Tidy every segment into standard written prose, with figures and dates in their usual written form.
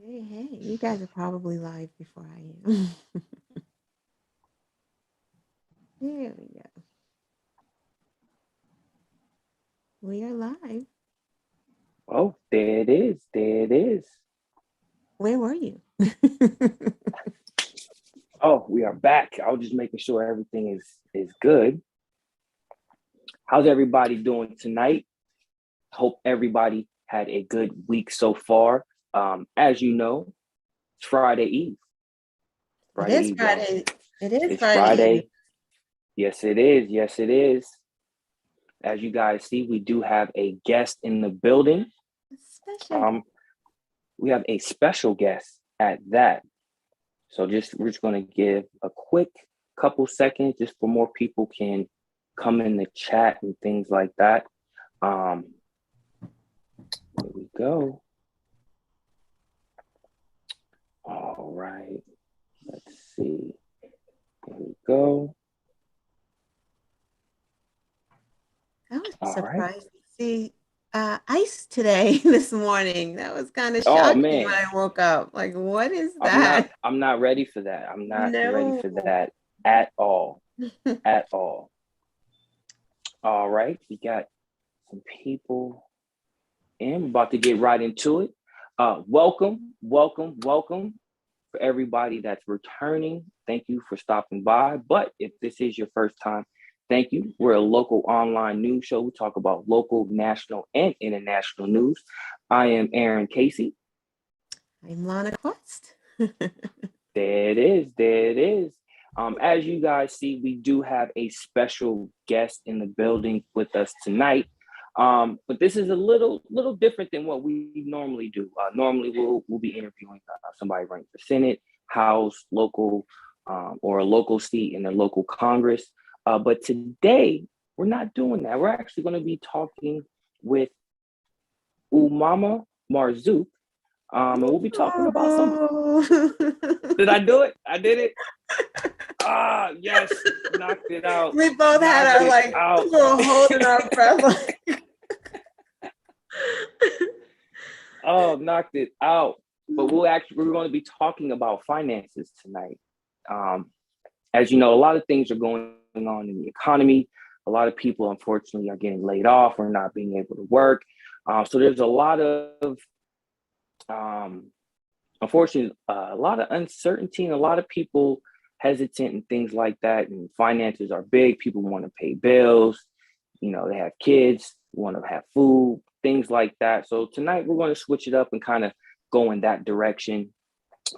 Hey, you guys are probably live before I am. There we go. We are live. Oh, there it is. There it is. Where were you? Oh, we are back. I was just making sure everything is good. How's everybody doing tonight? Hope everybody had a good week so far. As you know, it's Friday Eve. It Friday is Eve, y'all. Friday. It is It's Friday Eve. Friday. Yes, it is. Yes, it is. As you guys see, we do have a guest in the building. It's special. Um, we have a special guest at that. So we're just going to give a quick couple seconds just for more people can come in the chat and things like that. There we go. All right. Let's see. There we go. I was All right. surprised to see ice today, this morning. That was kind of Oh shocking when man, I woke up. Like, what is I'm not that? I'm not ready for that. I'm not ready No. for that at all. At all. All right. We got some people in. We're about to get right into it. Welcome for everybody that's returning. Thank you for stopping by. But if this is your first time, thank you. We're a local online news show. We talk about local, national, and international news. I am Aaron Casey. I'm Lana Quest. There it is. There it is. As you guys see, we do have a special guest in the building with us tonight. But this is a little different than what we normally do. Normally, we'll be interviewing somebody running for Senate, House, local, or a local seat in the local Congress. But today, we're not doing that. We're actually going to be talking with Omama Marzuq, and we'll be talking about some. Oh. Did I do it? I did it. Ah, yes, knocked it out. We both had Knocked our it like out. we were holding our breath. Like, Oh, knocked it out. But we're going to be talking about finances tonight. Um, as you know, a lot of things are going on in the economy. A lot of people, unfortunately, are getting laid off or not being able to work. So there's a lot of, unfortunately, a lot of uncertainty and a lot of people hesitant and things like that. And finances are big. People want to pay bills. You know, they have kids, want to have food, things like that. So tonight we're going to switch it up and kind of go in that direction.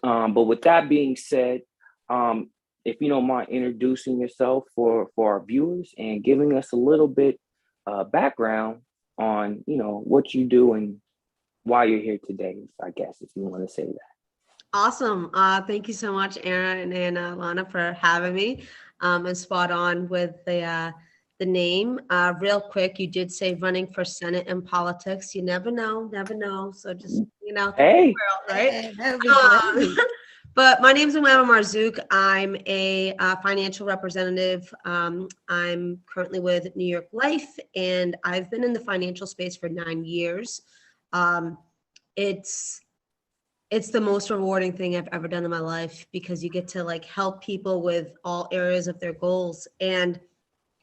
But with that being said, if you don't mind introducing yourself for our viewers and giving us a little bit background on what you do and why you're here today, I guess, if you want to say that. Awesome. Thank you so much, Aaron and Lana, for having me. And spot on with the name. Real quick, you did say running for Senate and politics. You never know, never know. So just out there for the Hey, world, right? hey, that would be great. But my name is Omama Marzuq. I'm a financial representative. I'm currently with New York Life, and I've been in the financial space for 9 years. It's the most rewarding thing I've ever done in my life because you get to like help people with all areas of their goals. And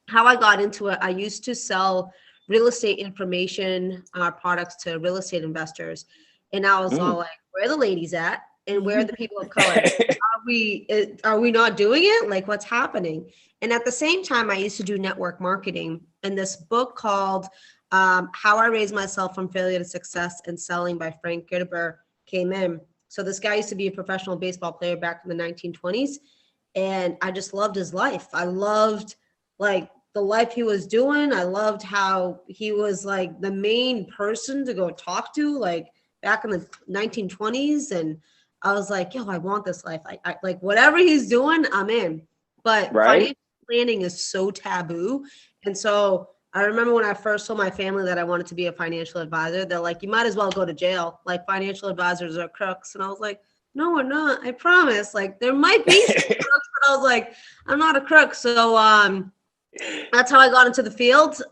how I got into it, I used to sell real estate information products to real estate investors. And I was all like, where are the ladies at? And where are the people of color? Are we not doing it? Like, what's happening? And at the same time, I used to do network marketing. And this book called How I Raised Myself from Failure to Success and Selling by Frank Gerber came in. So this guy used to be a professional baseball player back in the 1920s. And I just loved his life. I loved like the life he was doing. I loved how he was like the main person to go talk to, like back in the 1920s. And I was like, yo, I want this life. I like whatever he's doing, I'm in. But right? financial planning is so taboo. And so I remember when I first told my family that I wanted to be a financial advisor, they're like, you might as well go to jail. Like financial advisors are crooks. And I was like, no, we're not. I promise. Like there might be some crooks, but I was like, I'm not a crook. So that's how I got into the field.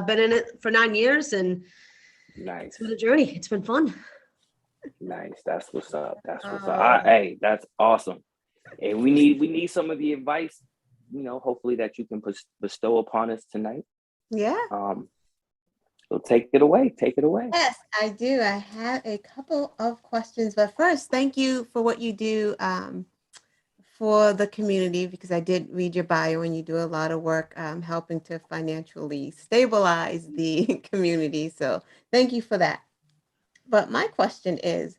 Been in it for 9 years and Nice. it's been a journey. It's been fun. Nice. That's what's up. That's what's up. Oh, Hey, that's awesome. And we need some of the advice, hopefully that you can bestow upon us tonight. yeah. Um, so take it away. Take it away. Yes, I do. I have a couple of questions, but first, thank you for what you do for the community because I did read your bio and you do a lot of work helping to financially stabilize the community. So thank you for that. But my question is,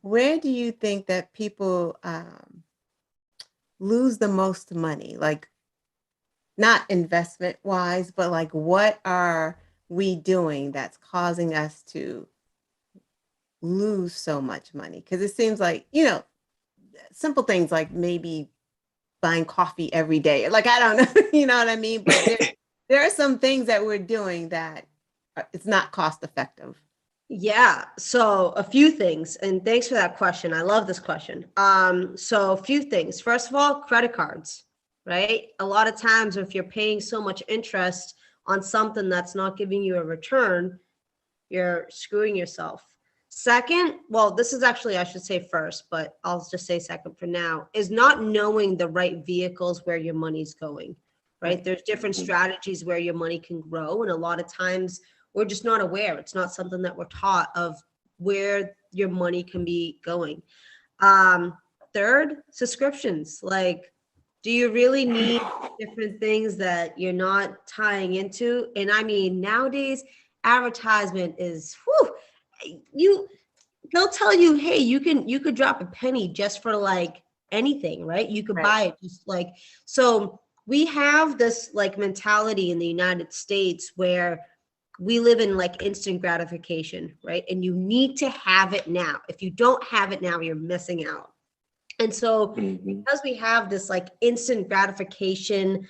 where do you think that people lose the most money? Like not investment wise, but like what are we doing that's causing us to lose so much money? Because it seems like, simple things like maybe buying coffee every day. Like, I don't know, you know what I mean? But there are some things that we're doing that it's not cost effective. Yeah, so a few things, and thanks for that question. I love this question. So a few things. First of all, credit cards, right? A lot of times if you're paying so much interest on something that's not giving you a return, you're screwing yourself. Second, well, this is actually, I should say first, but I'll just say second for now, is not knowing the right vehicles where your money's going, right? Right. There's different strategies where your money can grow. And a lot of times we're just not aware. It's not something that we're taught of where your money can be going. Third, subscriptions. Like, do you really need different things that you're not tying into? And I mean, nowadays, advertisement is they'll tell you, hey, you could drop a penny just for like anything, right? You could Right. buy it just like so. We have this like mentality in the United States where we live in like instant gratification, right? And you need to have it now. If you don't have it now, you're missing out. And so Mhm. because we have this like instant gratification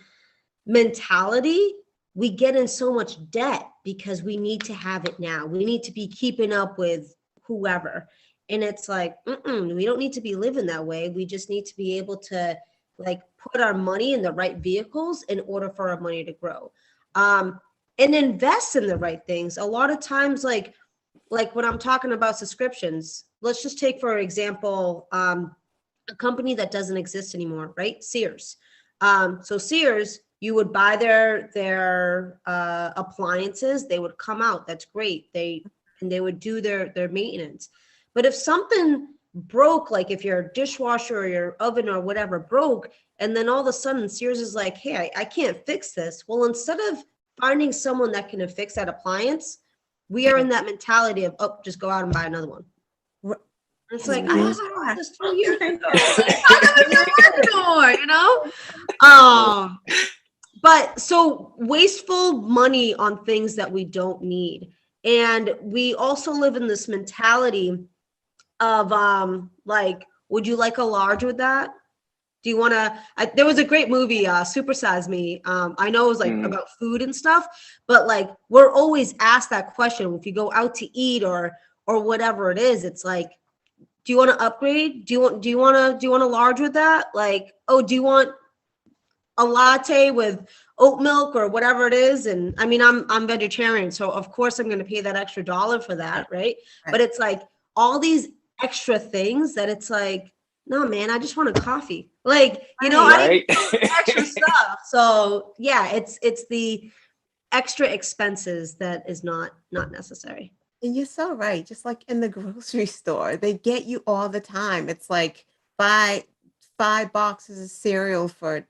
mentality, we get in so much debt because we need to have it now. We need to be keeping up with whoever. And it's like, we don't need to be living that way. We just need to be able to like put our money in the right vehicles in order for our money to grow. And invest in the right things. A lot of times, like when I'm talking about subscriptions, let's just take for example, a company that doesn't exist anymore, right? Sears. So Sears, you would buy their appliances, they would come out. That's great. They would do their maintenance. But if something broke, like if your dishwasher or your oven or whatever broke, and then all of a sudden Sears is like, hey, I can't fix this. Well, instead of finding someone that can fix that appliance, we are in that mentality of, oh, just go out and buy another one. R- It's Yes, like, I we just bought are. this 2 years ago. Like, how come it doesn't work anymore? You know? Um, but so wasteful money on things that we don't need. And we also live in this mentality of like, would you like a large with that? Do you want to? There was a great movie, Super Size Me. I know it was like Mhm. about food and stuff, but like we're always asked that question if you go out to eat or whatever it is. It's like, do you want to upgrade? Do you want a large with that? Like, oh, do you want a latte with oat milk or whatever it is? And I mean, I'm vegetarian, so of course I'm going to pay that extra dollar for that, right? But Right. it's like all these extra things that it's like, no, man, I just want a coffee. Like, I Right. need Right. extra stuff. So yeah, it's the extra expenses that is not necessary. And you're so right. Just like in the grocery store, they get you all the time. It's like buy 5 boxes of cereal for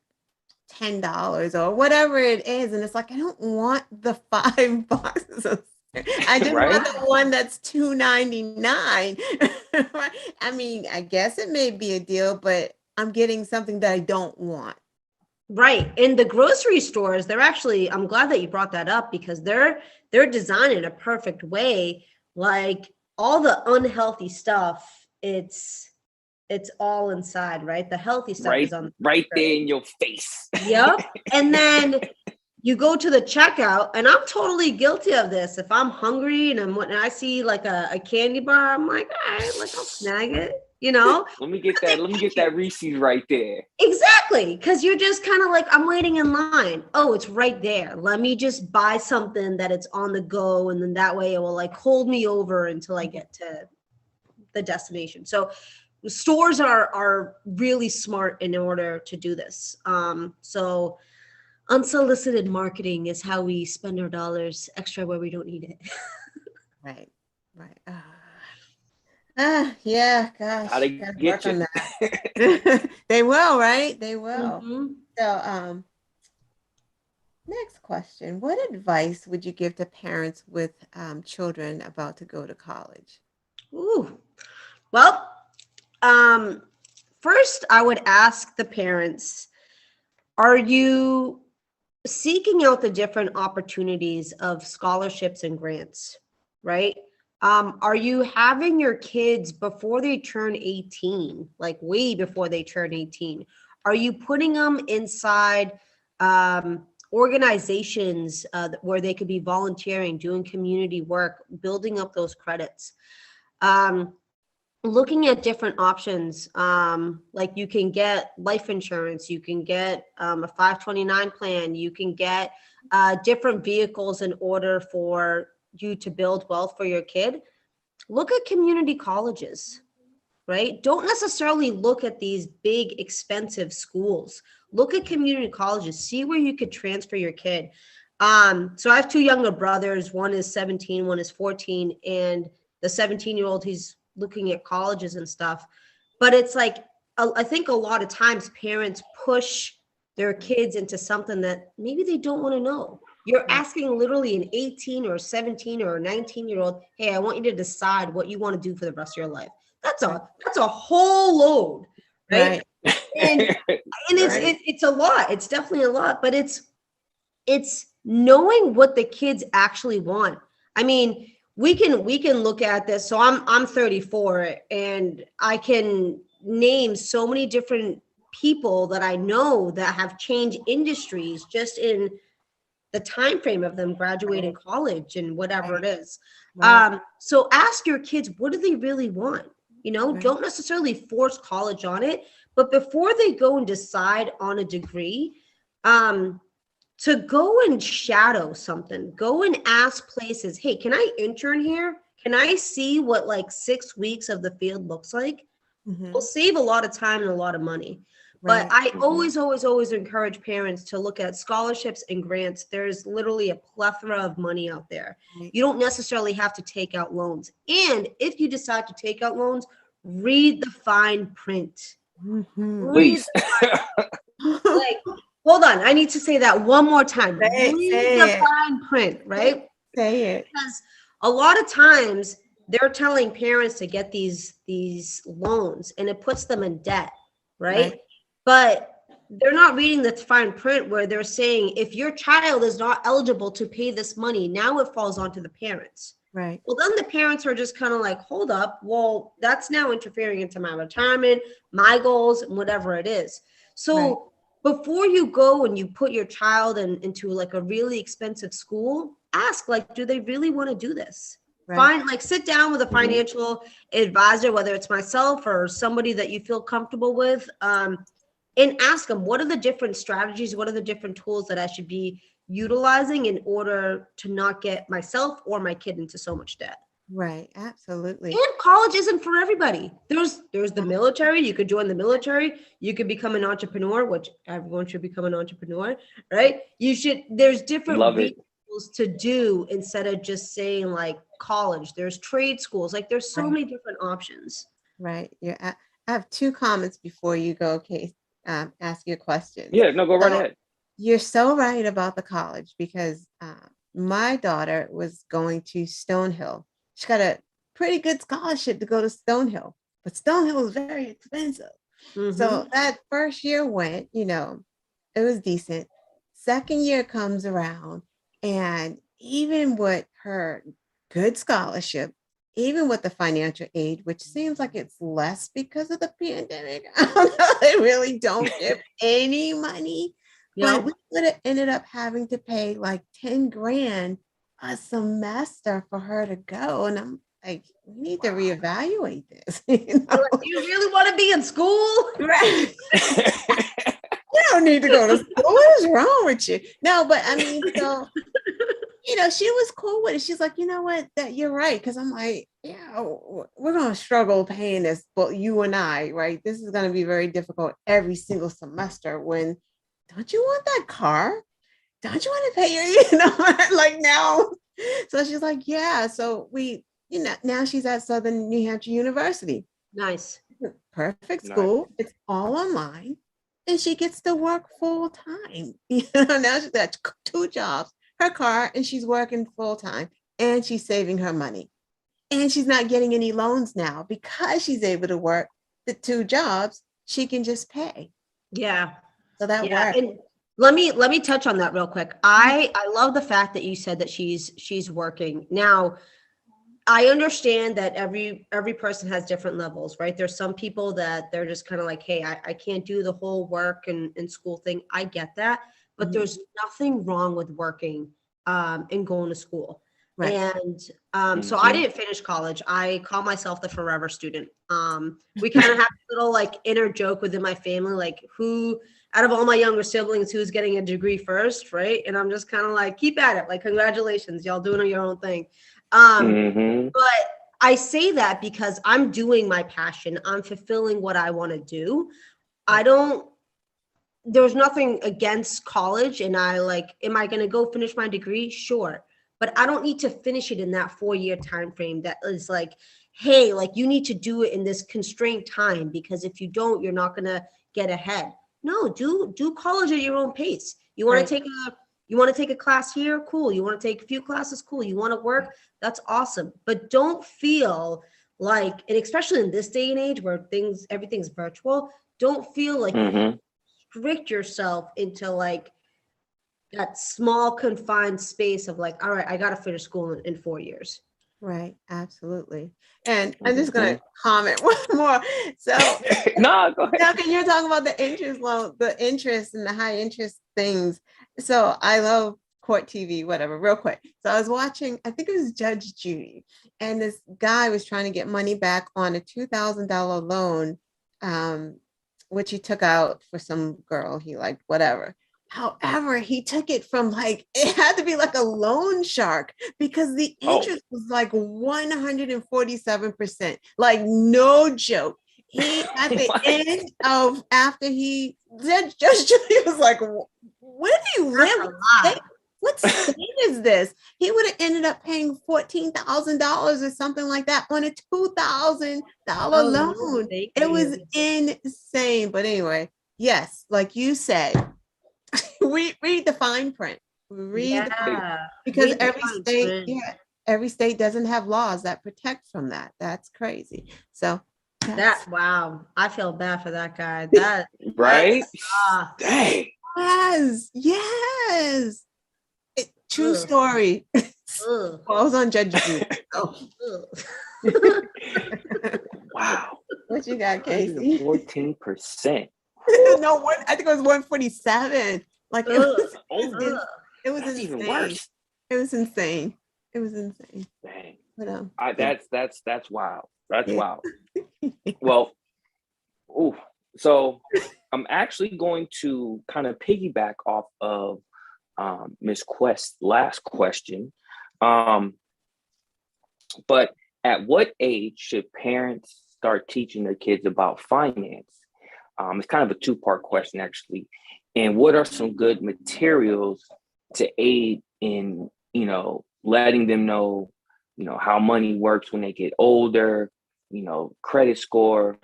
$10 or whatever it is. And it's like, I don't want the 5 boxes of I just want Right. the one that's $2.99. I mean, I guess it may be a deal, but I'm getting something that I don't want. Right. In the grocery stores, they're actually, I'm glad that you brought that up because they're designed in a perfect way. Like all the unhealthy stuff, it's all inside, right? The healthy stuff is Right. on the Right right? there in your face. Yep. And then you go to the checkout, and I'm totally guilty of this. If I'm hungry and when I see like a candy bar, I'm like, all right, like I'll snag it, Let me get But that. they Let me make get you that Reese's right there. exactly, because you're just kind of like, I'm waiting in line. Oh, it's right there. Let me just buy something that it's on the go, and then that way it will like hold me over until I get to the destination. So stores are really smart in order to do this. So unsolicited marketing is how we spend our dollars extra where we don't need it. Right. Right. Yeah, How gosh, to gotta get work on you. that. They will, right? They will. Mhm. So, next question. What advice would you give to parents with children about to go to college? Ooh. Well, um, first I would ask the parents, are you seeking out the different opportunities of scholarships and grants, right? Are you having your kids before they turn 18, like way before they turn 18? Are you putting them inside organizations where they could be volunteering, doing community work, building up those credits? Um, Looking at different options, like you can get life insurance, you can get a 529 plan, you can get different vehicles in order for you to build wealth for your kid. Look at community colleges, right? Don't necessarily look at these big expensive schools. Look at community colleges, see where you could transfer your kid. So I have two younger brothers, one is 17, one is 14, and the 17-year-old, he's looking at colleges and stuff. But it's like, I think a lot of times parents push their kids into something that maybe they don't want to know. You're Right. asking literally an 18 or a 17 or a 19-year-old, hey, I want you to decide what you want to do for the rest of your life. That's a whole load, right? Right. And Right. it's a lot. It's definitely a lot, but it's knowing what the kids actually want. I mean, we can look at this. So I'm 34 and I can name so many different people that I know that have changed industries just in the time frame of them graduating Right. college and whatever it Right. is. Right. So ask your kids, what do they really want? Right. Don't necessarily force college on it, but before they go and decide on a degree, um, to go and shadow something, go and ask places, hey, can I intern here? Can I see what like 6 weeks of the field looks like? Will Hmm. save a lot of time and a lot of money. But Right. I Mhm. always encourage parents to look at scholarships and grants. There's literally a plethora of money out there. Right. You don't necessarily have to take out loans. And if you decide to take out loans, read the fine print. Mhm. Read Please. the like, hold on. I need to say that one more time. Say it. Read the Say it. fine print, Say right? say it. Because a lot of times they're telling parents to get these loans and it puts them in debt, right? Right. But they're not reading the fine print where they're saying if your child is not eligible to pay this money, now it falls onto the parents. Right. Well, then the parents are just kind of like, hold up, well, that's now interfering into my retirement, my goals, and whatever it is. Right. So before you go and you put your child into like a really expensive school, ask like, do they really want to do this? Right. Find like sit down with a financial advisor, whether it's myself or somebody that you feel comfortable with, and ask them what are the different strategies, what are the different tools that I should be utilizing in order to not get myself or my kid into so much debt. Right. Absolutely. And college isn't for everybody. There's the military. You could join the military. You could become an entrepreneur, which everyone should become an entrepreneur, right? There's different Love it. vehicles to do instead of just saying like college. There's trade schools. Like there's so Right. many different options. Right. Yeah. I have two comments before you go, Kate. Ask your questions. Yeah, no, go right So ahead. you're so right about the college because my daughter was going to Stonehill. She got a pretty good scholarship to go to Stonehill, but Stonehill is very expensive. So Mm-hmm. that first year went, it was decent. Second year comes around, and even with her good scholarship, even with the financial aid, which seems like it's less because of the pandemic, I don't know, they really don't give any money. But Yep. we would have ended up having to pay like 10 grand a semester for her to go. And I'm like, we need to reevaluate this. You're like, do you really want to be in school? Right. You don't need to go to school. What is wrong with you? No, but I mean, so she was cool with it. She's like, you know what, that you're right. Cause I'm like, yeah, we're going to struggle paying this, but you and I, right? This is going to be very difficult every single semester when, don't you want that car? Don't you want to pay your, like now. So she's like, yeah. So now she's at Southern New Hampshire University. Nice. Perfect Nice. school. It's all online. And she gets to work full time. Now she's got 2 jobs, her car, and she's working full time. And she's saving her money. And she's not getting any loans now because she's able to work the 2 jobs. She can just pay. Yeah. So that Yeah. works. And let me touch on that real quick. I love the fact that you said that she's working. Now, I understand that every person has different levels, right? There's some people that they're just kind of like, hey, I can't do the whole work and school thing. I get that. But there's nothing wrong with working and going to school. Right. And so I didn't finish college. I call myself the forever student. We kind of have a little like inner joke within my family, like who out of all my younger siblings, who's getting a degree first, right? And I'm just kind of like, keep at it. Like, congratulations, y'all doing your own thing. But I say that because I'm doing my passion. I'm fulfilling what I want to do. There's nothing against college. And am I going to go finish my degree? Sure. But I don't need to finish it in that 4-year time frame that is like, hey, like you need to do it in this constrained time, because if you don't, you're not going to get ahead. No, do college at your own pace. You want to take a class here? Cool. You want to take a few classes? Cool. You want to work? That's awesome. But don't feel like, and especially in this day and age where everything's virtual, don't feel like you restrict yourself into like that small confined space of like, all right, I got to finish school in 4 years. Right. Absolutely. And I'm just going to comment one more. So no, go ahead. Now, can you talk about the interest loan, the interest and the high interest things? So I love court TV, whatever, real quick. So I was watching, I think it was Judge Judy, and this guy was trying to get money back on a $2,000 loan, which he took out for some girl he liked, whatever. However, he took it from it had to be like a loan shark because the interest was like 147%. Like, no joke. He at the end of after he Judge Judy was like, where do you live? What state is this? He would have ended up paying $14,000 or something like that on a $2,000 loan. It was insane. But anyway, yes, like you said, we read the fine print. Because every state doesn't have laws that protect from that. That's crazy. So wow, I feel bad for that guy. That right? Dang. Yes. True story. Well, I was on Judge Judy. Wow. What you got, Casey? 14%. No, I think it was 147. Like it was insane. Even worse. It was insane. Dang. But, that's wild. That's wild. Well, so I'm actually going to kind of piggyback off of Ms. Quest's last question. But at what age should parents start teaching their kids about finance? It's kind of a 2-part question, actually. And what are some good materials to aid in, letting them know, how money works when they get older, credit score.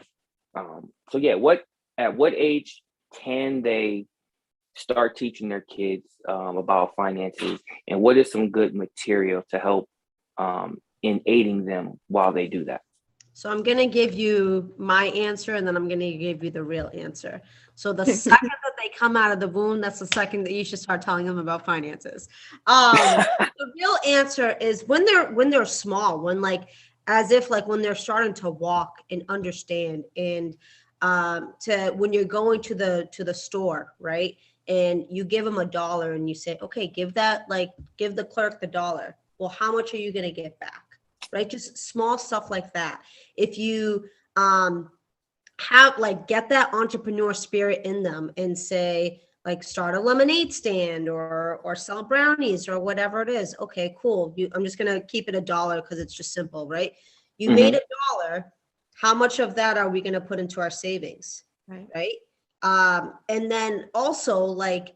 So yeah, at what age can they start teaching their kids about finances, and what is some good material to help in aiding them while they do that? So I'm going to give you my answer, and then I'm going to give you the real answer. So the second that they come out of the womb, that's the second that you should start telling them about finances. The real answer is when they're small, when when they're starting to walk and understand, and when you're going to the store, right? And you give them $1 and you say, okay, give the clerk the $1. Well, how much are you going to get back? Right? Just small stuff like that. If you get that entrepreneur spirit in them and say, like start a lemonade stand or sell brownies or whatever it is. Okay, cool. I'm just gonna keep it $1 because it's just simple, right? You made $1. How much of that are we gonna put into our savings? Right? And then also like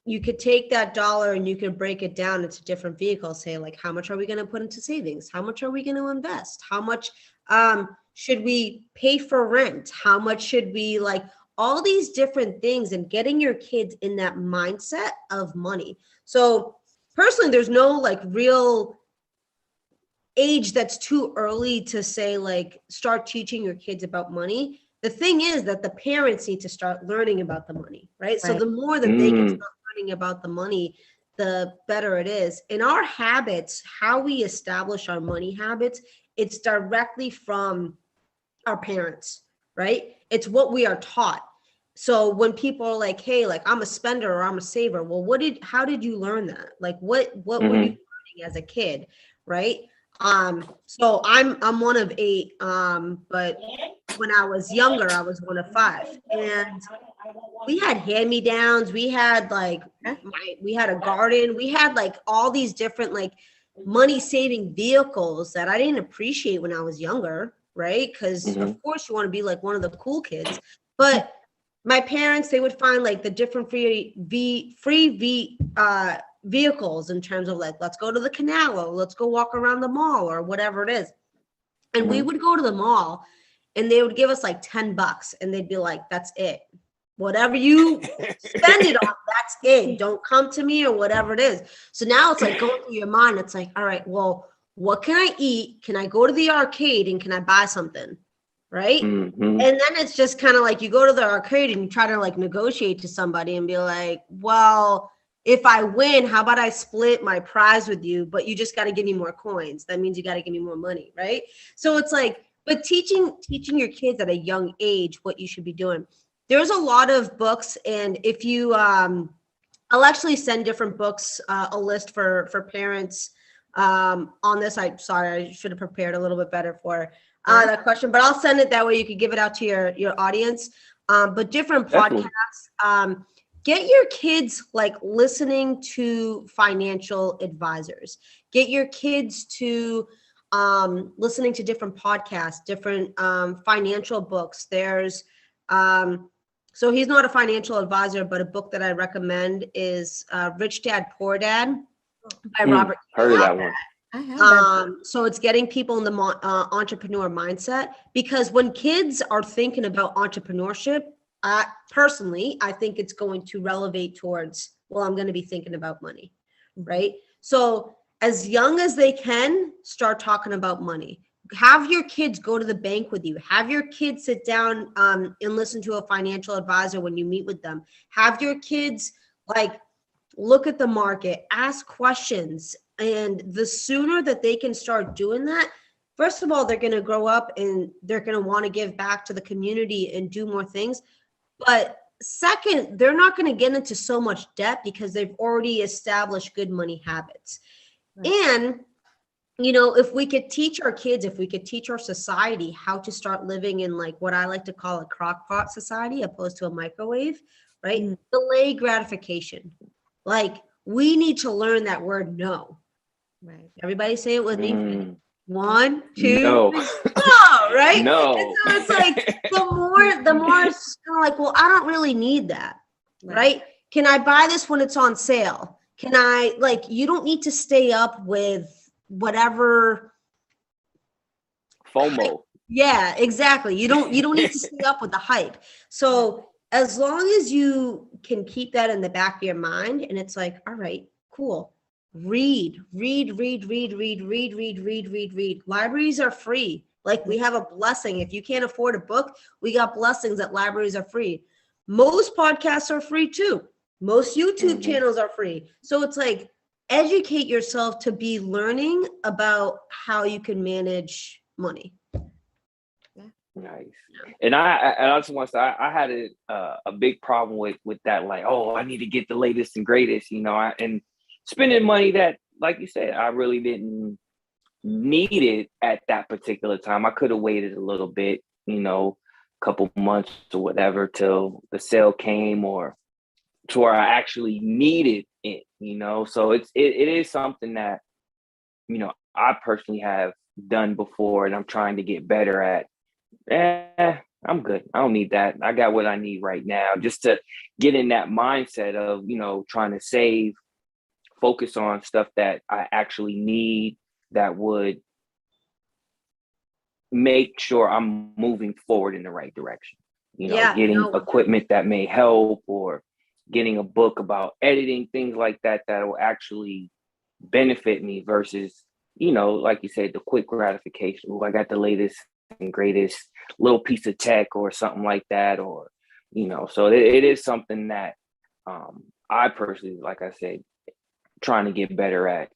you could take that $1 and you can break it down into different vehicles. Say like, how much are we going to put into savings? How much are we going to invest? How much should we pay for rent? How much should we like all these different things, and getting your kids in that mindset of money. So personally, there's no like real age that's too early to say like start teaching your kids about money. The thing is that the parents need to start learning about the money, right? So the more that they can start learning about the money, the better it is. In our habits, how we establish our money habits, it's directly from our parents, right? It's what we are taught. So when people are like, hey, like I'm a spender or I'm a saver, well, how did you learn that? Like what were you learning as a kid, right? So I'm one of 8, but when I was younger, I was one of 5, and we had hand-me-downs. We had like we had a garden. We had like all these different like money-saving vehicles that I didn't appreciate when I was younger, right? Because of course you want to be like one of the cool kids, but my parents, they would find like the different vehicles in terms of like, let's go to the canal or let's go walk around the mall or whatever it is. And we would go to the mall and they would give us like $10 and they'd be like, that's it. Whatever you spend it on, that's it. Don't come to me or whatever it is. So now it's like going through your mind. It's like, all right, well, what can I eat? Can I go to the arcade and can I buy something? Right. And then it's just kind of like you go to the arcade and you try to like negotiate to somebody and be like, well, if I win, how about I split my prize with you, but you just got to give me more coins. That means you got to give me more money. Right. So it's like, but teaching your kids at a young age what you should be doing. There's a lot of books, and if you I'll actually send different books, a list for parents on this. I should have prepared a little bit better for that question, but I'll send it that way you could give it out to your audience. But different podcasts, get your kids like listening to financial advisors, get your kids to listening to different podcasts, different financial books. There's so he's not a financial advisor, but a book that I recommend is Rich Dad Poor Dad by Robert. Heard of that one. I have that. So it's getting people in the entrepreneur mindset, because when kids are thinking about entrepreneurship, personally, I think it's going to relevate towards, well, I'm going to be thinking about money, right? So as young as they can, start talking about money. Have your kids go to the bank with you. Have your kids sit down and listen to a financial advisor when you meet with them. Have your kids like look at the market, ask questions. And the sooner that they can start doing that, first of all, they're going to grow up and they're going to want to give back to the community and do more things. But second, they're not going to get into so much debt because they've already established good money habits. Right. And, you know, if we could teach our kids, if we could teach our society how to start living in like what I like to call a crock pot society opposed to a microwave, right? Mm-hmm. Delay gratification. Like we need to learn that word no. Right. Everybody say it with me. 1, 2, no. 3. No, right? No. And so it's like the more it's kind of like, well, I don't really need that. Right? Can I buy this when it's on sale? Can I like you don't need to stay up with whatever FOMO. Yeah, exactly. You don't need to stay up with the hype. So as long as you can keep that in the back of your mind and it's like, all right, cool. Read. Libraries are free. Like we have a blessing. If you can't afford a book, we got blessings that libraries are free. Most podcasts are free too. Most YouTube channels are free. So it's like educate yourself to be learning about how you can manage money. Nice. And I just want to say I had a big problem with that. Like, oh, I need to get the latest and greatest, you know, and spending money that, like you said, I really didn't need it at that particular time. I could have waited a little bit, you know, a couple months or whatever till the sale came or to where I actually needed it, So it is something that, I personally have done before, and I'm trying to get better at. I'm good. I don't need that. I got what I need right now, just to get in that mindset of, trying to save, focus on stuff that I actually need, that would make sure I'm moving forward in the right direction. Getting equipment that may help, or getting a book about editing, things like that, that will actually benefit me versus, like you said, the quick gratification. Oh, I got the latest and greatest little piece of tech or something like that, or, so it is something that I personally, like I said, trying to get better at.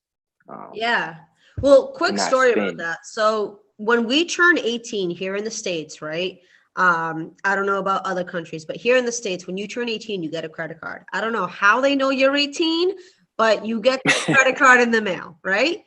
Yeah. Well, quick story about that. So when we turn 18 here in the States, right? I don't know about other countries, but here in the States, when you turn 18, you get a credit card. I don't know how they know you're 18, but you get the credit card in the mail, right?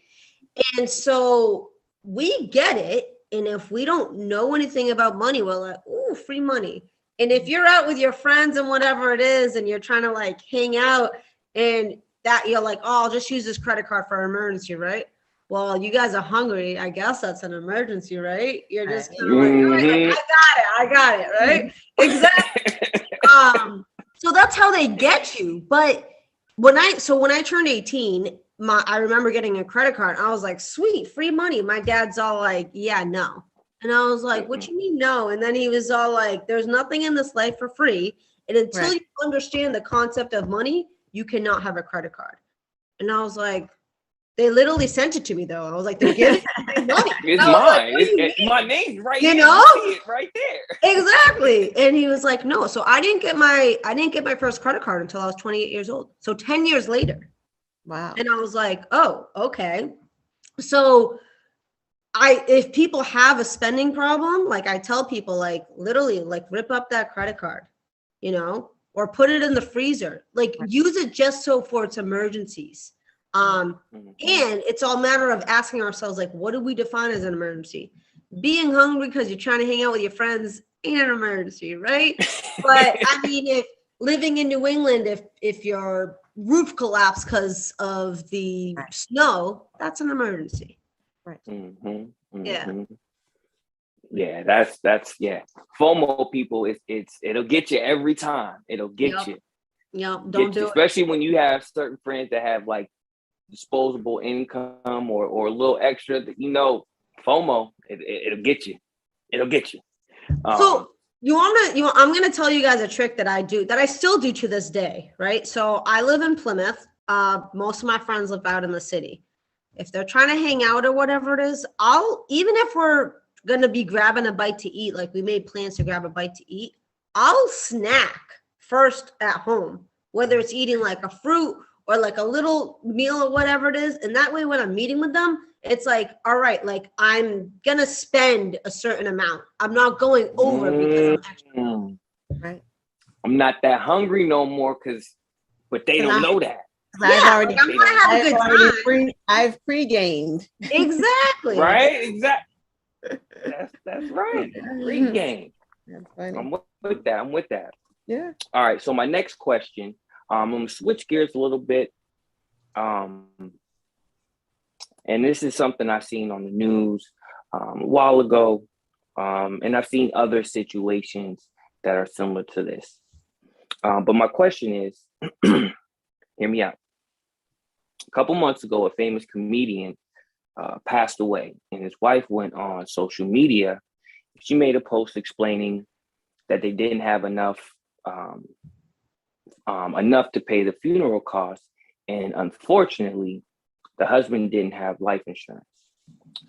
And so we get it. And if we don't know anything about money, we're like, ooh, free money. And if you're out with your friends and whatever it is, and you're trying to like hang out, and that you're like, oh, I'll just use this credit card for an emergency, right? Well, you guys are hungry. I guess that's an emergency, right? You're just kind of like, all right, like, I got it, right? Exactly. So that's how they get you. But when I turned 18, I remember getting a credit card. I was like, sweet, free money. My dad's all like, yeah, no. And I was like, what you mean no? And then he was all like, there's nothing in this life for free. And until you understand the concept of money, you cannot have a credit card. And I was like, they literally sent it to me though. I was like, they're giving me money. It's mine. Like, my name's right here. You see it right there. Exactly. And he was like, no. So I didn't get my first credit card until I was 28 years old. So 10 years later. Wow. And I was like, oh, okay. So if people have a spending problem, like I tell people, like literally like rip up that credit card, or put it in the freezer, like use it just for its emergencies. And it's all matter of asking ourselves, like, what do we define as an emergency? Being hungry because you're trying to hang out with your friends ain't an emergency, right? But I mean, if living in New England, if your roof collapsed because of the snow, that's an emergency. Right. Yeah, that's FOMO, people. It'll get you every time. It'll get you. Yeah, don't do it. Especially when you have certain friends that have like disposable income or a little extra. FOMO. It'll get you. It'll get you. So I'm gonna tell you guys a trick that I do, that I still do to this day, right? So I live in Plymouth. Most of my friends live out in the city. If they're trying to hang out or whatever it is, even if we're gonna be grabbing a bite to eat, like we made plans to grab a bite to eat, I'll snack first at home, whether it's eating like a fruit or like a little meal or whatever it is. And that way, when I'm meeting with them, it's like, all right, like I'm gonna spend a certain amount. I'm not going over because I'm extra. Right. I'm not that hungry no more but they don't know that. I'm gonna have a good time. I've pre-gamed. Exactly. Right? Exactly. That's right. Pre-game. That's funny. I'm with that. Yeah. All right. So my next question, I'm gonna switch gears a little bit. And this is something I've seen on the news a while ago. And I've seen other situations that are similar to this. But my question is, hear me out. A couple months ago, a famous comedian passed away, and his wife went on social media. She made a post explaining that they didn't have enough to pay the funeral costs, and unfortunately, the husband didn't have life insurance.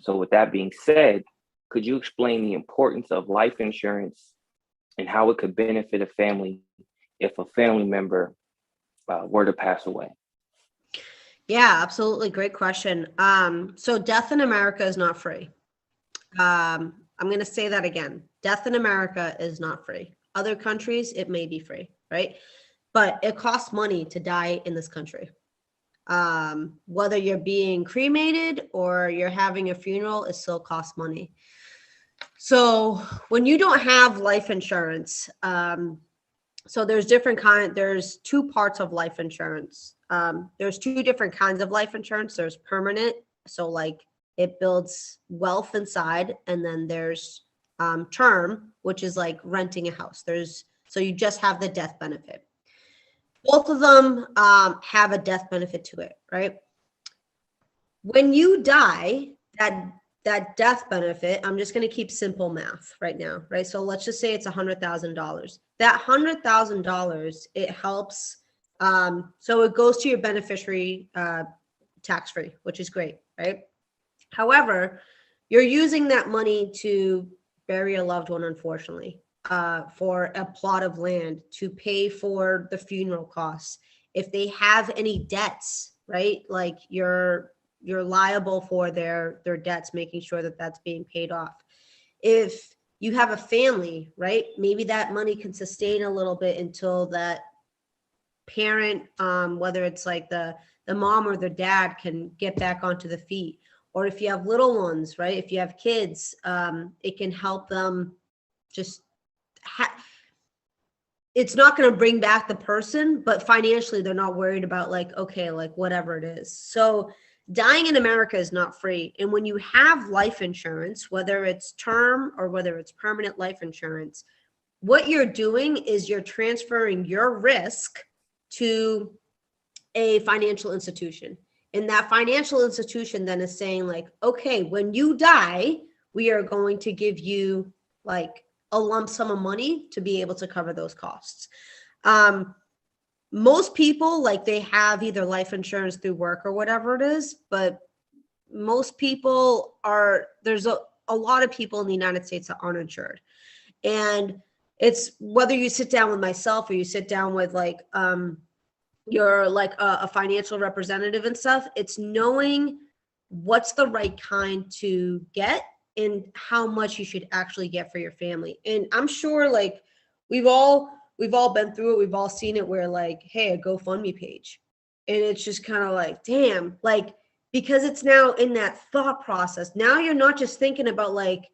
So with that being said, could you explain the importance of life insurance and how it could benefit a family if a family member were to pass away? Yeah, absolutely. Great question. So death in America is not free. I'm going to say that again. Death in America is not free. Other countries, it may be free, right? But it costs money to die in this country. Whether you're being cremated or you're having a funeral, it still costs money. So when you don't have life insurance, So there's two parts of life insurance. There's two different kinds of life insurance. There's permanent, so like it builds wealth inside, and then there's term, which is like renting a house. So you just have the death benefit. Both of them have a death benefit to it, right? When you die, that death benefit, I'm just going to keep simple math right now, right? So let's just say it's $100,000. That $100,000, it helps. So it goes to your beneficiary tax-free, which is great, right? However, you're using that money to bury a loved one, unfortunately, for a plot of land, to pay for the funeral costs. If they have any debts, right? Like you're liable for their debts, making sure that that's being paid off. If you have a family, right? Maybe that money can sustain a little bit until that parent, whether it's like the mom or the dad, can get back onto the feet. Or if you have little ones, right? If you have kids, it can help them just it's not going to bring back the person, but financially they're not worried about like, okay, like whatever it is. So dying in America is not free. And when you have life insurance, whether it's term or whether it's permanent life insurance, what you're doing is you're transferring your risk to a financial institution. And that financial institution then is saying like, okay, when you die, we are going to give you like a lump sum of money to be able to cover those costs. Most people, like, they have either life insurance through work or whatever it is, but most people there's a lot of people in the United States that aren't insured. And it's whether you sit down with myself or you sit down with like you're like a financial representative and stuff, it's knowing what's the right kind to get and how much you should actually get for your family. And I'm sure like we've all been through it. We've all seen it where like, hey, a GoFundMe page. And it's just kind of like, damn, like, because it's now in that thought process. Now you're not just thinking about like,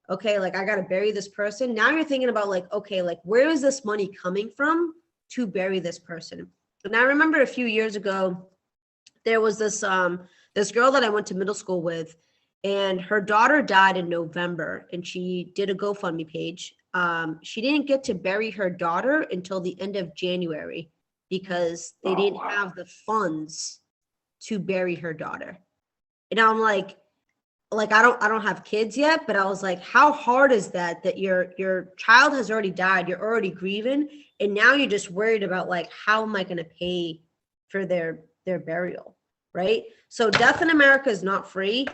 okay, like I got to bury this person. Now you're thinking about like, okay, like where is this money coming from to bury this person? And I remember a few years ago, there was this girl that I went to middle school with, and her daughter died in November, and she did a GoFundMe page. She didn't get to bury her daughter until the end of January because they didn't have the funds to bury her daughter. And I'm like I don't have kids yet, but I was like, how hard is that your child has already died, you're already grieving, and now you're just worried about like, how am I going to pay for their burial, right? So death in America is not free.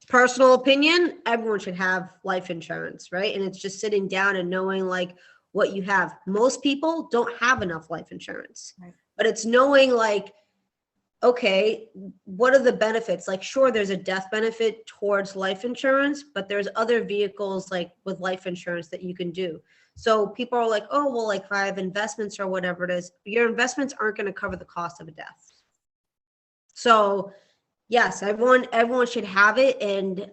Personal opinion, everyone should have life insurance, right? And it's just sitting down and knowing like what you have. Most people don't have enough life insurance, right? But it's knowing like, okay, what are the benefits? Like, sure, there's a death benefit towards life insurance, but there's other vehicles like with life insurance that you can do. So people are like, oh, well, like if I have investments or whatever it is, your investments aren't going to cover the cost of a death. So yes, everyone should have it. And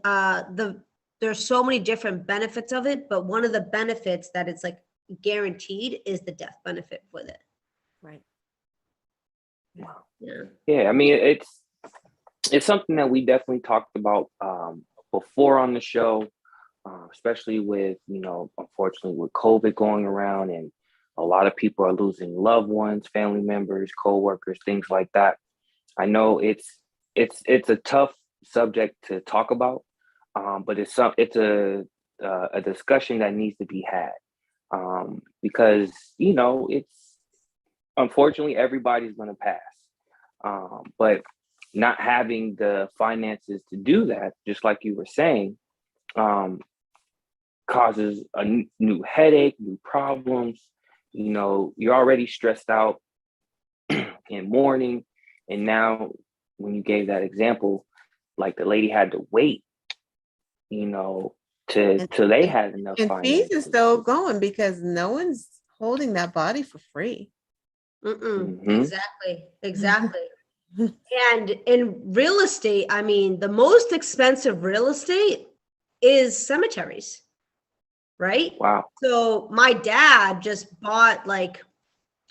there's so many different benefits of it, but one of the benefits that it's like guaranteed is the death benefit with it. Right. Wow. Yeah. Yeah. I mean, it's something that we definitely talked about before on the show, especially with, unfortunately with COVID going around, and a lot of people are losing loved ones, family members, coworkers, things like that. I know it's a tough subject to talk about, but it's a discussion that needs to be had, because it's, unfortunately, everybody's going to pass, but not having the finances to do that, just like you were saying, causes a new headache, new problems. You're already stressed out in mourning, and now when you gave that example, like the lady had to wait, till they had enough and fees finances. are still going because no one's holding that body for free. Mm-hmm. Exactly. And in real estate, I mean, the most expensive real estate is cemeteries. right? Wow. So my dad just bought like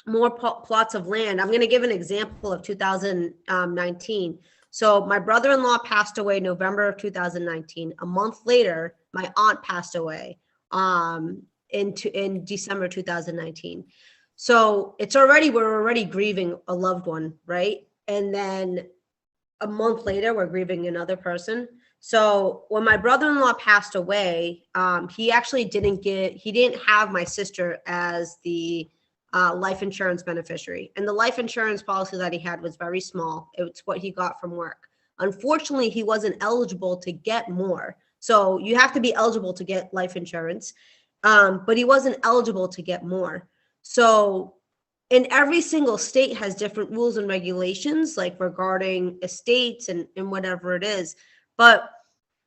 more plots of land. I'm going to give an example of 2019. So my brother-in-law passed away November of 2019. A month later, my aunt passed away in December 2019. So we're already grieving a loved one, right? And then a month later, we're grieving another person. So when my brother-in-law passed away, he actually didn't have my sister as the life insurance beneficiary. And the life insurance policy that he had was very small. It's what he got from work. Unfortunately, he wasn't eligible to get more. So you have to be eligible to get life insurance, but he wasn't eligible to get more. So and every single state has different rules and regulations, like regarding estates and whatever it is. But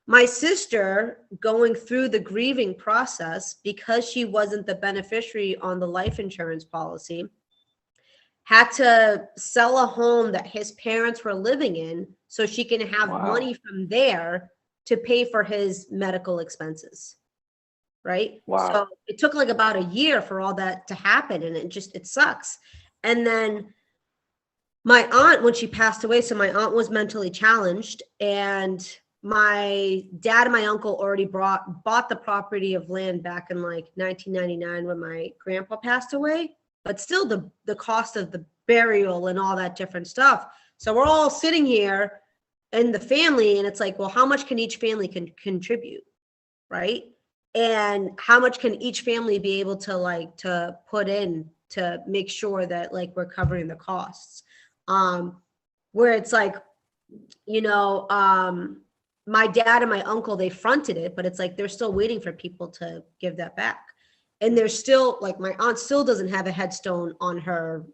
my sister, going through the grieving process, because she wasn't the beneficiary on the life insurance policy, had to sell a home that his parents were living in so she can have money from there to pay for his medical expenses. Right. Wow. So it took like about a year for all that to happen. And it sucks. And then my aunt, when she passed away, so my aunt was mentally challenged, and my dad and my uncle already bought the property of land back in like 1999 when my grandpa passed away, but still the cost of the burial and all that different stuff. So we're all sitting here in the family, and it's like, well, how much can each family contribute? Right. And how much can each family be able to put in to make sure that like we're covering the costs? Where it's like, my dad and my uncle, they fronted it, but it's like they're still waiting for people to give that back. And there's still like my aunt still doesn't have a headstone on her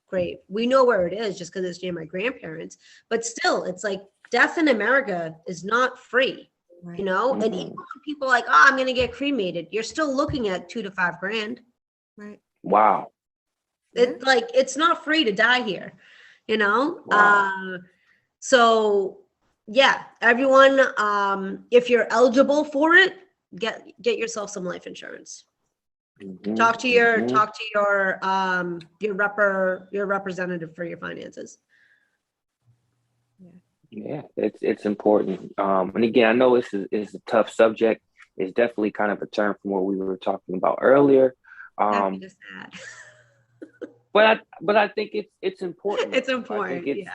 grave. We know where it is just because it's near my grandparents, but still, it's like death in America is not free. Right. And even when people are like, oh, I'm going to get cremated, you're still looking at $2,000 to $5,000. Right. Wow. It's like, it's not free to die here, Wow. So yeah, everyone, if you're eligible for it, get yourself some life insurance. Talk to your representative for your finances. Yeah, it's important. And again, I know it's a tough subject. It's definitely kind of a turn from what we were talking about earlier. Happy to sad. But I think it's important. It's important. It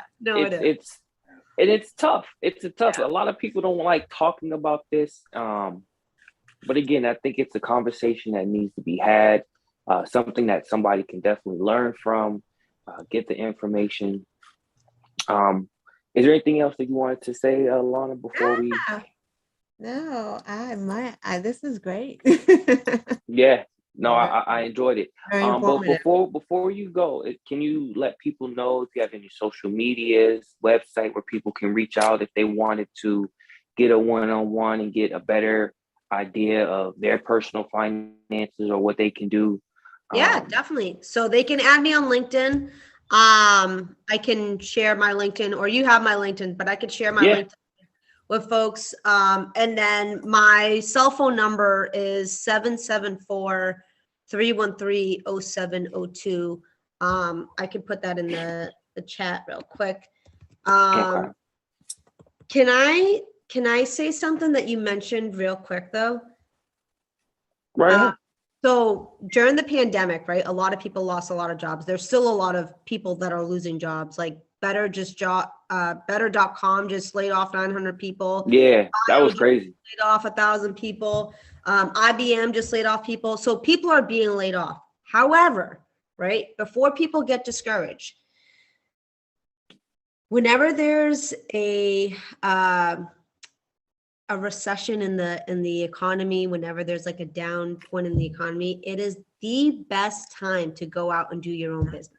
is. It's tough. It's tough. A lot of people don't like talking about this. But again, I think it's a conversation that needs to be had. Something that somebody can definitely learn from, get the information. Is there anything else that you wanted to say, Lana, before we? No, this is great. Yeah, no, I enjoyed it. Very But informative. before you go, can you let people know if you have any social medias, website where people can reach out if they wanted to get a one-on-one and get a better idea of their personal finances or what they can do? Yeah, definitely. So they can add me on LinkedIn. I can share my LinkedIn, or you have my LinkedIn, but I could share my LinkedIn with folks. And then my cell phone number is 774-313-0702. I can put that in the chat real quick. Okay. Can I say something that you mentioned real quick though? Right. So during the pandemic, right, a lot of people lost a lot of jobs. There's still a lot of people that are losing jobs. Like Better.com just laid off 900 people. Yeah, that was crazy. Laid off 1,000 people. IBM just laid off people. So people are being laid off. However, right, before people get discouraged, whenever there's a recession in the economy, whenever there's like a down point in the economy, it is the best time to go out and do your own business.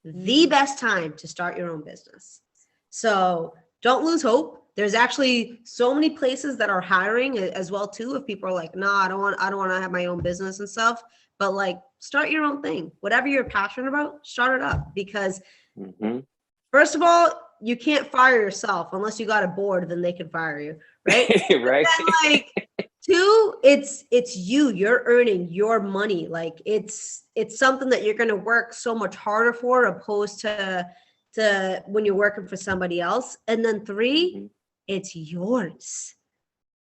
The best time to start your own business. So don't lose hope. There's actually so many places that are hiring as well too. If people are like, no, I don't want to have my own business and stuff, but like start your own thing. Whatever you're passionate about, start it up, because first of all, you can't fire yourself unless you got a board, then they can fire you, right? Right. Then, like, Two, it's you're earning your money. Like it's something that you're going to work so much harder for, opposed to when you're working for somebody else. And then three, Mhm. it's yours.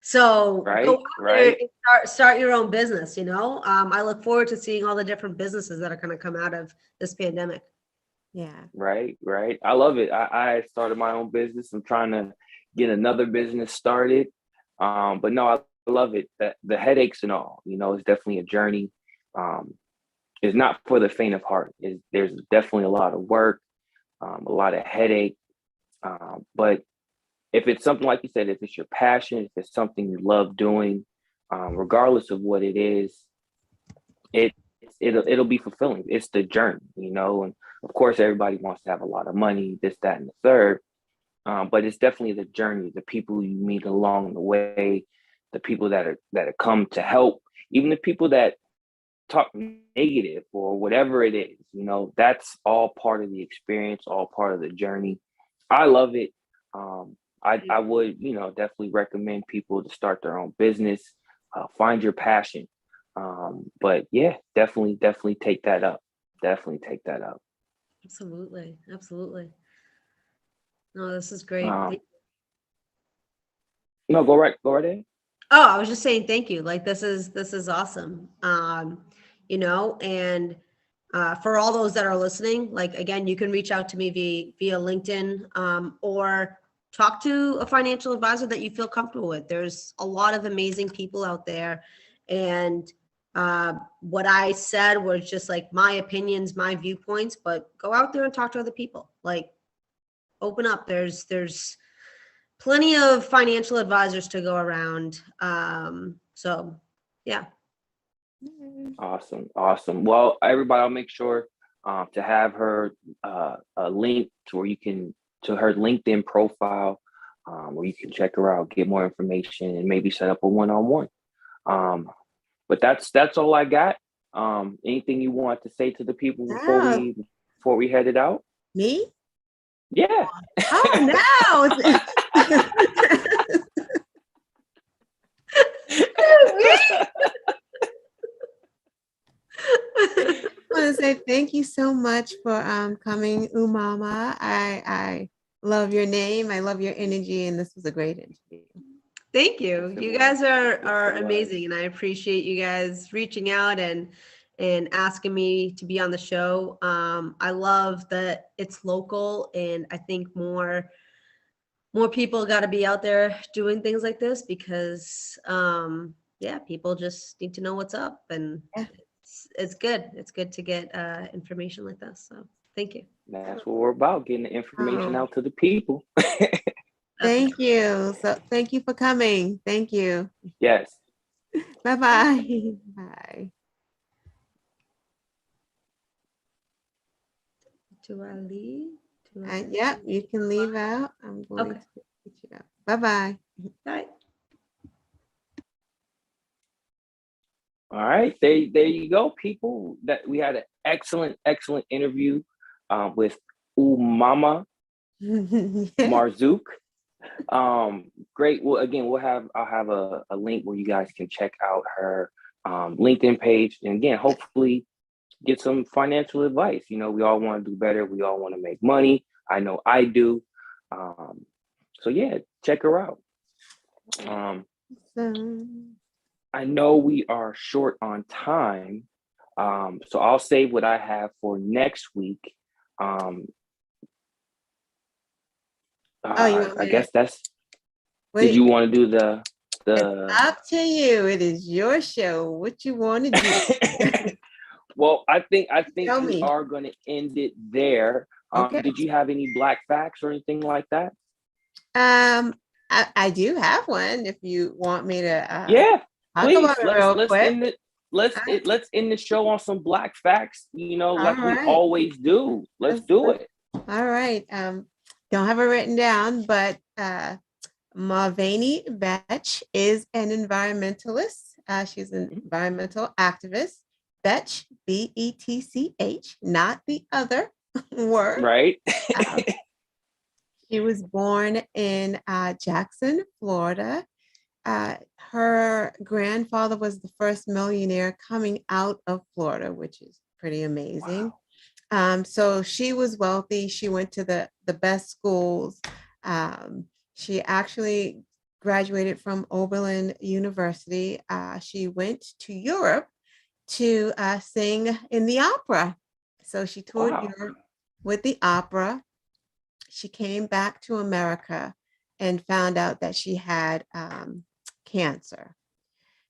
So go Right, out there right, and start your own business. I look forward to seeing all the different businesses that are going to come out of this pandemic. Yeah. right. I love it. I started my own business. I'm trying to get another business started. But no, I love it. That the headaches and all, it's definitely a journey. Um, it's not for the faint of heart. There's definitely a lot of work, a lot of headache. But if it's something like you said, if it's your passion, if it's something you love doing, regardless of what it is, it it'll be fulfilling. It's the journey, and of course everybody wants to have a lot of money, this, that, and the third. But it's definitely the journey, the people you meet along the way, the people that come to help, even the people that talk negative or whatever it is, that's all part of the experience, all part of the journey. I love it. I would, definitely recommend people to start their own business, find your passion. But yeah, definitely take that up. Definitely take that up. Absolutely. No, this is great. Um, no, go right ahead. Oh, I was just saying thank you. Like this is awesome. And for all those that are listening, like again, you can reach out to me via LinkedIn, or talk to a financial advisor that you feel comfortable with. There's a lot of amazing people out there, and what I said was just like my opinions, my viewpoints, but go out there and talk to other people. Like open up. There's plenty of financial advisors to go around. So yeah. Awesome. Well, everybody, I'll make sure to have her a link to where you can to her LinkedIn profile, where you can check her out, get more information, and maybe set up a one-on-one. But that's all I got. Anything you want to say to the people before Oh, we headed out? me? Yeah. Oh no. I want to say thank you so much for coming, Umama. I love your name. I love your energy, and this was a great interview. Thank Yes, you. it You was. guys are Yes, it was. amazing, and I appreciate you guys reaching out and asking me to be on the show. I love that it's local, and I think more people got to be out there doing things like this because yeah, people just need to know what's up, and Yeah. it's good. It's good to get information like this. So thank you. That's what we're about, getting the information Oh, out to the people. That's thank you. So thank you for coming. Thank you. Yes. Bye-bye. Bye. Do I leave? Do I? Yep, you can leave out. I'm going Okay. to get you out. Bye-bye. Bye. All right. There you go, people. That we had an excellent interview with Umama Yeah. Marzuq. Great. Well, again, I'll have a link where you guys can check out her LinkedIn page. And again, hopefully get some financial advice. We all want to do better. We all want to make money. I know I do. So yeah, check her out. So, I know we are short on time. So I'll save what I have for next week. Um, oh, you want I me to guess did wait? you want to do It's the up to you. It is your show. What you want to do? well, I think Tell we me. are going to end it there. Okay. Did you have any black facts or anything like that? Um, I do have one if you want me to Yeah, talk please. about it Let's real let's quick. end it. Let's end the show on some black facts, All like we right. always do. Let's do it. All right. Don't have it written down, but Mulvaney Betch is an environmentalist. She's an environmental activist. Betch, Betch, not the other word. Right. She was born in Jackson, Florida, Her grandfather was the first millionaire coming out of Florida, which is pretty amazing. Wow. So she was wealthy. She went to the best schools. She actually graduated from Oberlin University. She went to Europe to sing in the opera. So she toured Wow. Europe with the opera. She came back to America and found out that she had cancer.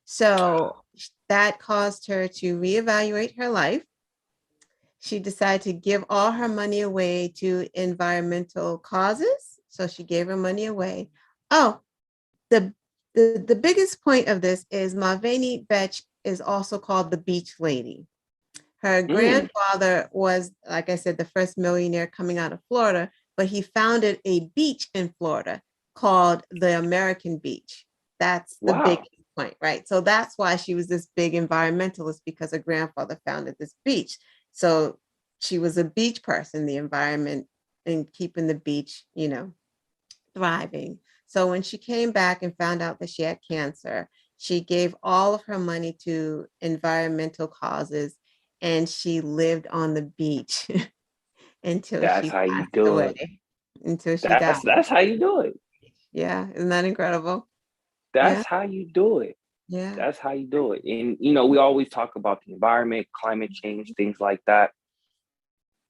So that caused her to reevaluate her life. She decided to give all her money away to environmental causes. So she gave her money away. Oh, the the biggest point of this is Mulvaney Betch is also called the Beach Lady. Her Mm. grandfather was, like I said, the first millionaire coming out of Florida, but he founded a beach in Florida called the American Beach. That's the Wow. biggest point, right? So that's why she was this big environmentalist, because her grandfather founded this beach. So she was a beach person, the environment and keeping the beach, thriving. So when she came back and found out that she had cancer, she gave all of her money to environmental causes, and she lived on the beach until That's she how you passed do it. away, until she died. That's how you do it. Yeah, isn't that incredible? Yeah, That's how you do it. yeah. That's how you do it. And we always talk about the environment, climate change, things like that.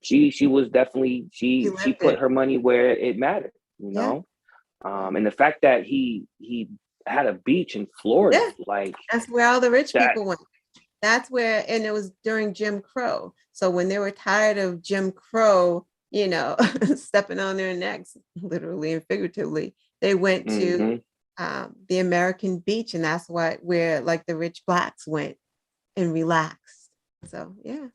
She was definitely She she lived put it. her money where it mattered, Yeah, yeah, And the fact that he had a beach in Florida, yeah. like That's where all the rich that. people went. That's where, and it was during Jim Crow. So when they were tired of Jim Crow, stepping on their necks, literally and figuratively, they went to Hmm. the American beach, and that's where like the rich blacks went and relaxed. So yeah,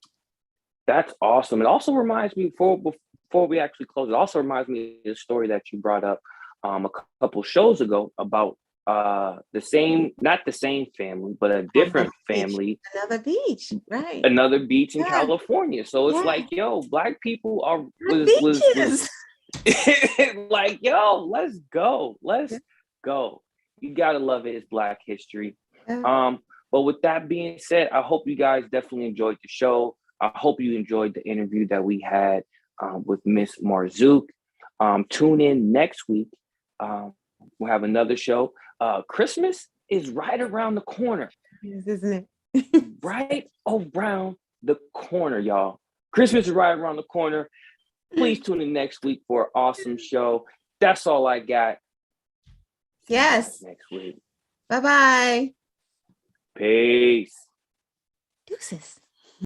That's awesome. It also reminds me before we actually close. It also reminds me of the story that you brought up a couple shows ago about the same, not the same family, but a another different beach, family, another beach, right? another beach in Yeah, California. So it's yeah, like, yo, black people are not was beaches. like, yo, let's go. Yeah, Let's go. You gotta love it. It's Black history. yeah. Um, but with that being said, I hope you guys definitely enjoyed the show. I hope you enjoyed the interview that we had with Miss Marzuq. Tune in next week. Um, we'll have another show. Christmas is right around the corner. Yes, isn't it? Right around the corner, y'all. Christmas is right around the corner. Please tune in next week for an awesome show. That's all I got. See you guys Yes. next week. Bye bye. Peace. Deuces.